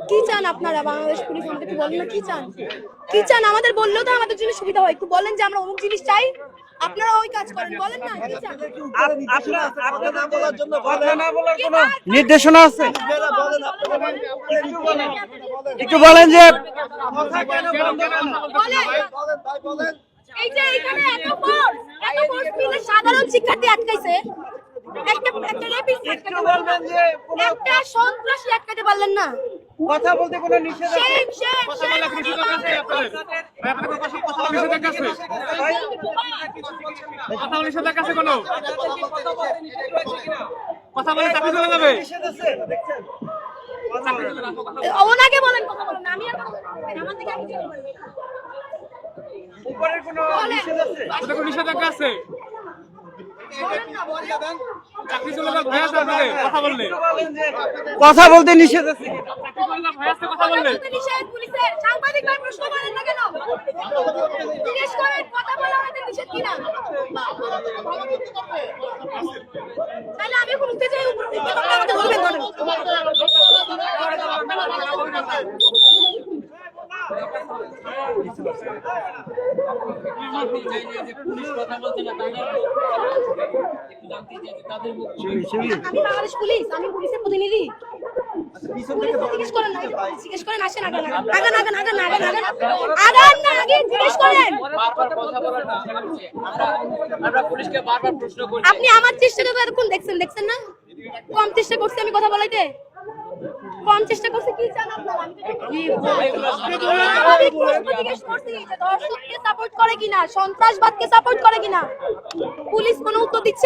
কি চান আপনারা? বাংলাদেশ পুলিশ আমাদের একটু বলেন না, কি চান? কি চান? আমাদের বললেও তো আমাদের জন্য সুবিধা হয়। একটু বলেন যে আমরা অমুক জিনিস চাই, আপনারা ওই কাজ করেন। বলেন না কি চান? আপনাদের বলার জন্য কথা না বলার কোনো নির্দেশনা আছে? একটু বলেন যে কথা কেন বন্ধ কেন? বলেন। এই যে এখানে এত ফোর্স মিলে সাধারণ শিক্ষার্থী আটকাইছে, একটা রেপিস্ট আটকাতে বলবেন যে একটা সন্ত্রাসী আটকাতে পারলেন না। কথা বলতে কোনো নিষেধাজ্ঞা আছে? কথা বলা কোনো নিষেধাজ্ঞা আছে আপনাদের? আপনাদের কথা বলা নিষেধাজ্ঞা আছে? কথা বলা নিষেধাজ্ঞা আছে কোনো? কথা বলে চাকরি চলে যাবে? ওনাকে বলেন কথা বলেন, আমি আর কথা বলবো না। আমার থেকে আমি চলে যাবো। উপরের কোনো নিষেধ আছে? আপনাদের কোনো নিষেধাজ্ঞা আছে? বলেন না, বলেন। চাকরি চলে যাবে ভয় আছে আপনাদের কথা বললে? কথা বলতে নিষেধ আছে? চাকরি চলে যাবে ভয় আছে কথা বললে? নিষেধ পুলিশের। সাংবাদিক ভাই প্রশ্ন করেন না কেন? জিজ্ঞেস করেন কথা বলা আমাদের নিষেধ কিনা। তাহলে আমি কোন উঠতে চাই, উপরে উঠতে পারলে আমাদের বলবেন ধরেন। আমি বাংলাদেশ পুলিশ, আমি পুলিশের প্রতিনিধি। জিজ্ঞেস করেন না, জিজ্ঞেস করেন, আসেন আগান না, আগে জিজ্ঞেস করেন। আপনি আমার চেষ্টাটা তো এতক্ষণ দেখছেন না? কম চেষ্টা করছি আমি কথা বলাইতে, কম চেষ্টা করছি। কি চান আপনারা? আমি প্রশ্ন জিজ্ঞেস করছি যে দর্শককে সাপোর্ট করে কিনা, সন্ত্রাসবাদকে সাপোর্ট করে কিনা। পুলিশ কোনো উত্তর দিচ্ছে